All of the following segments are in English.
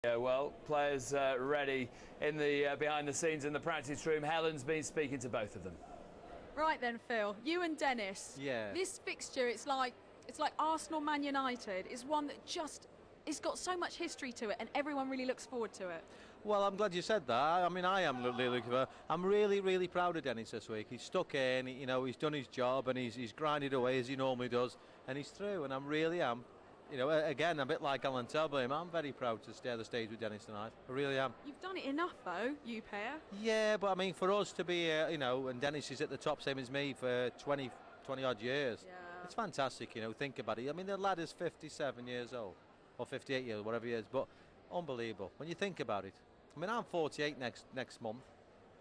Yeah, well, players ready in the behind the scenes in the practice room. Helen's been speaking to both of them. Right then, Phil, you and Dennis. Yeah. This fixture, it's like Arsenal, Man United. It's one that it's got so much history to it, and everyone really looks forward to it. Well, I'm glad you said that. I mean, I am really looking for. I'm really proud of Dennis this week. He's stuck in. He's done his job, and he's grinded away as he normally does, and he's through. And I really am. Again, a bit like Alan Telblame, I'm very proud to stay on the stage with Dennis tonight. I really am. You've done it enough, though, you pair. Yeah, but I mean, for us to be, and Dennis is at the top, same as me, for 20 odd years. Yeah. It's fantastic, think about it. I mean, the lad is 57 years old, or 58 years, whatever he is, but unbelievable when you think about it. I mean, I'm 48 next month,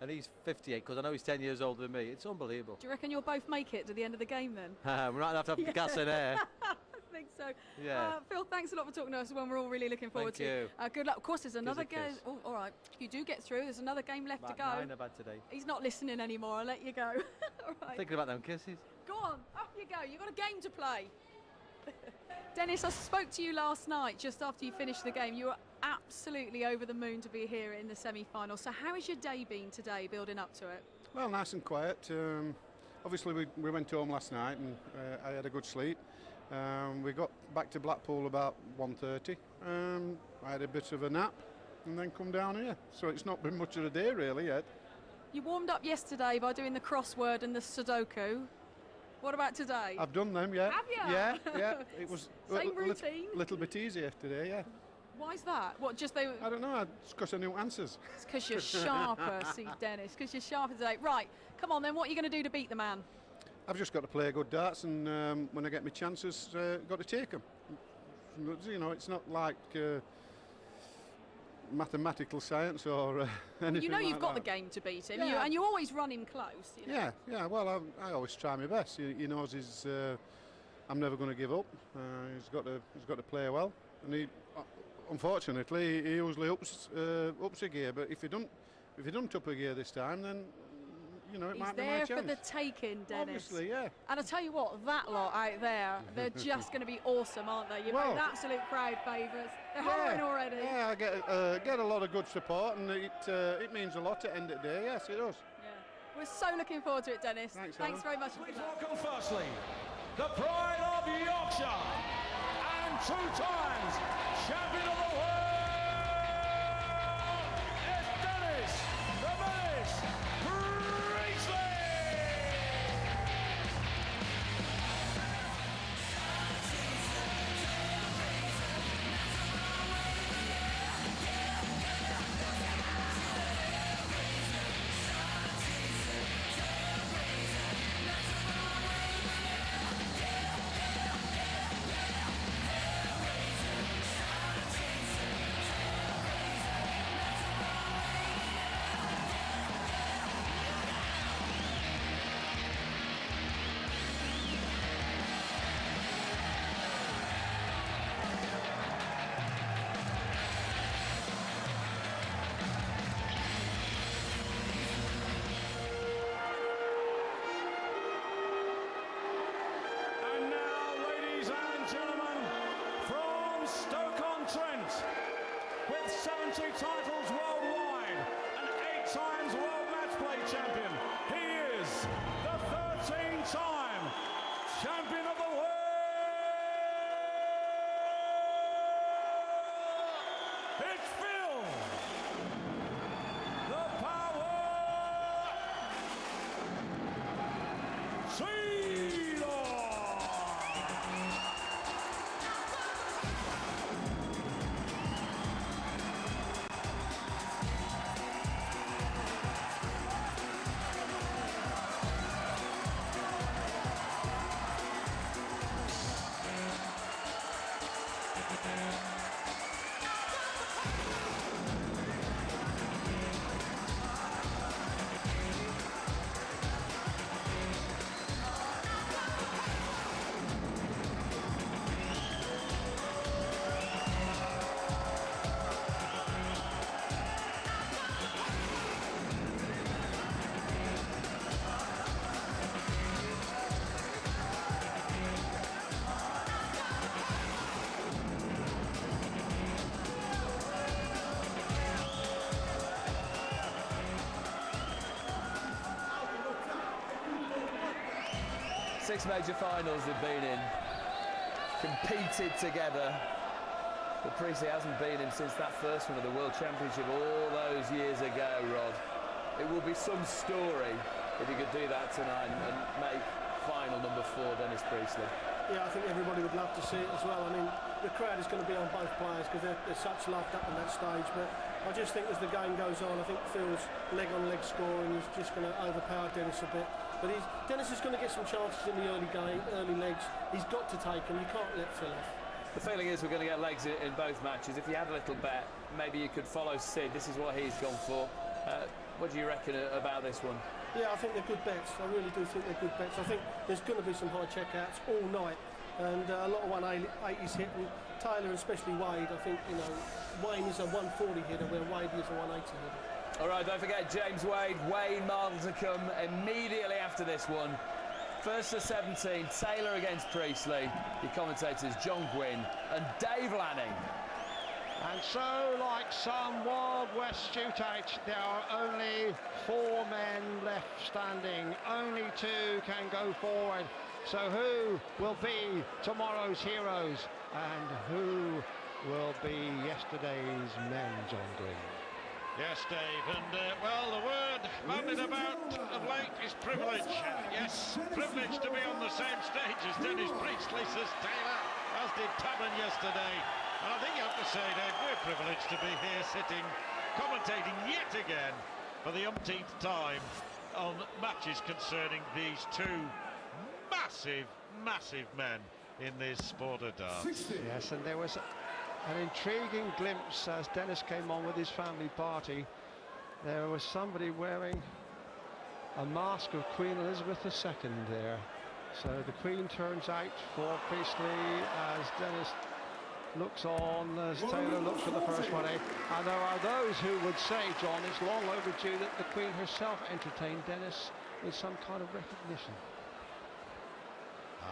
and he's 58 because I know he's 10 years older than me. It's unbelievable. Do you reckon you'll both make it to the end of the game then? We might have to have gas in air. I think so. Yeah. Phil, thanks a lot for talking to us. One we're all really looking forward to. Good luck. Of course, there's another game. Kiss. Oh, all right. You do get through. There's another game left to go. Mine are bad today. He's not listening anymore. I'll let you go. All right. Thinking about them kisses. Go on. Up you go. You've got a game to play. Dennis, I spoke to you last night just after you finished the game. You were absolutely over the moon to be here in the semi-final. So how has your day been today, building up to it? Well, nice and quiet. Obviously, we went home last night and I had a good sleep. We got back to Blackpool about 1:30. I had a bit of a nap and then come down here. So it's not been much of a day really yet. You warmed up yesterday by doing the crossword and the Sudoku. What about today? I've done them, yeah. Have you? Yeah. It was Same routine? Little bit easier today, yeah. Why's that? What, just they... I don't know, it's because I knew answers. It's because you're sharper, see, Dennis, because you're sharper today. Right, come on then, what are you going to do to beat the man? I've just got to play good darts and when I get my chances, got to take them. It's not like mathematical science or anything You know you've like got that. the game to beat him, Yeah. and you always run him close. Yeah, well, I always try my best. He knows I'm never going to give up. He's got to play well, and unfortunately he usually ups a gear. But if he don't up a gear this time, then it might be my chance. He's there for the taking, Dennis. Obviously, yeah. And I tell you what, that lot out there, they're just going to be awesome, aren't they? You're both absolute crowd favourites. They're hovering already. Yeah, I get a lot of good support, and it means a lot to end the day. Yes, it does. Yeah. We're so looking forward to it, Dennis. Thanks very much. Please welcome firstly the pride of Yorkshire and 2 times champion of the world, it's Dennis the Menace Priestley. And now, ladies and gentlemen, from Stoke-on-Trent, with 70 titles worldwide and 8 times world matchplay champion, he is the 13-time champion of the world. It's Phil, the power Taylor. 6 major finals they've been in, competed together. But Priestley hasn't been in since that first one of the World Championship all those years ago, Rod. It will be some story if he could do that tonight and make final number 4, Dennis Priestley. Yeah, I think everybody would love to see it as well. I mean, the crowd is going to be on both players because they're such loved up on that stage. But I just think as the game goes on, I think Phil's leg-on-leg scoring is just going to overpower Dennis a bit. But Dennis is going to get some chances in the early game, early legs. He's got to take them. You can't let Phil off. The feeling is we're going to get legs in both matches. If you had a little bet, maybe you could follow Sid. This is what he's gone for. What do you reckon about this one? Yeah, I think they're good bets. I really do think they're good bets. I think there's going to be some high checkouts all night, and a lot of 180s hit. And Taylor, especially Wade, I think, you know, Wayne is a 140 hitter where Wade is a 180 hitter. All right, don't forget James Wade, Wayne Martin to come immediately after this one. First to 17, Taylor against Priestley. The commentators John Gwynn and Dave Lanning. And so, like some Wild West shootout, there are only 4 men left standing. Only 2 can go forward. So who will be tomorrow's heroes and who will be yesterday's men, John Green? Yes, Dave, and well, the word bandied about of late is privilege. Yes, privilege to be on the same stage as Dennis Priestley, says Taylor, as did Tabern yesterday. And I think you have to say, Dave, we're privileged to be here sitting, commentating yet again for the umpteenth time on matches concerning these 2 massive, massive men in this sport of darts. Yes, and there was an intriguing glimpse as Dennis came on with his family party. There was somebody wearing a mask of Queen Elizabeth II there. So the Queen turns out for Priestley as Dennis looks on, as Taylor looks for the first one. And there are those who would say, John, it's long overdue that the Queen herself entertained Dennis with some kind of recognition.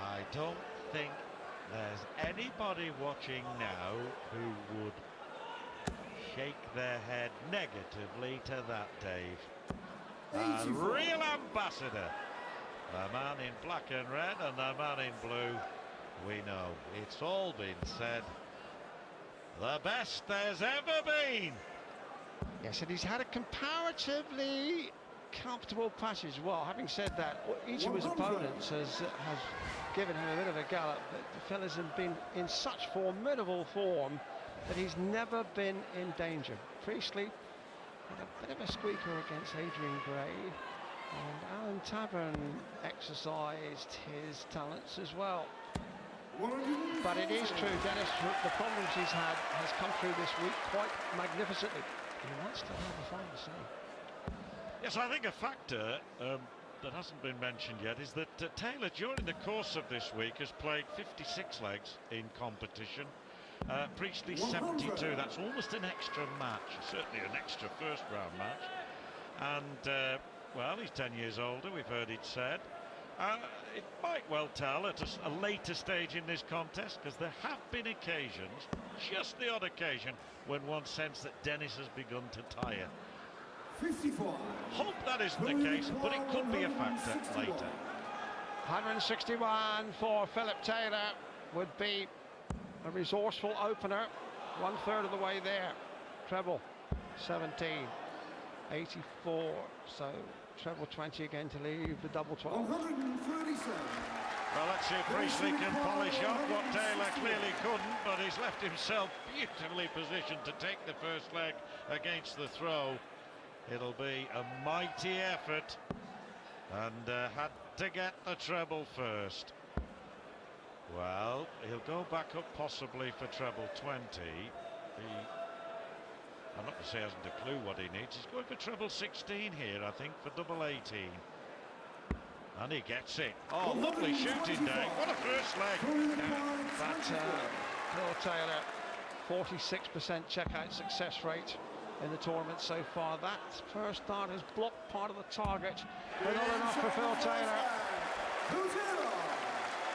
I don't think there's anybody watching now who would shake their head negatively to that, Dave. A real ambassador. The man in black and red and the man in blue. We know it's all been said. The best there's ever been. Yes, and he's had a comparatively comfortable passage. Well, having said that, each of his opponents has given him a bit of a gallop, but the fellas have been in such formidable form that he's never been in danger. Priestley had a bit of a squeaker against Adrian Gray, and Alan Tabern exercised his talents as well. But it is true, Dennis, the problems he's had has come through this week quite magnificently. And he wants to have a final say. Yes, I think a factor that hasn't been mentioned yet is that Taylor, during the course of this week, has played 56 legs in competition. Priestley 72. That's almost an extra match, certainly an extra first round match. And well, he's 10 years older, we've heard it said. It might well tell at a later stage in this contest, because there have been occasions, just the odd occasion, when one sensed that Dennis has begun to tire. 54. Hope that isn't the case, but it could be a factor later. 161 for Philip Taylor would be a resourceful opener. 1/3 of the way there. Treble 17, 84. So treble 20 again to leave the double 12. 137. Well, let's see if Priestley can polish off what Taylor clearly couldn't, but he's left himself beautifully positioned to take the first leg against the throw. It'll be a mighty effort, and had to get the treble first. Well, he'll go back up possibly for treble 20. I'm not going to say he hasn't a clue what he needs. He's going for treble 16 here, I think, for double 18. And he gets it. Oh, lovely shooting, Dave. What a first leg. But Phil Taylor, 46% checkout success rate in the tournament so far. That first start has blocked part of the target, but not enough for Phil Taylor.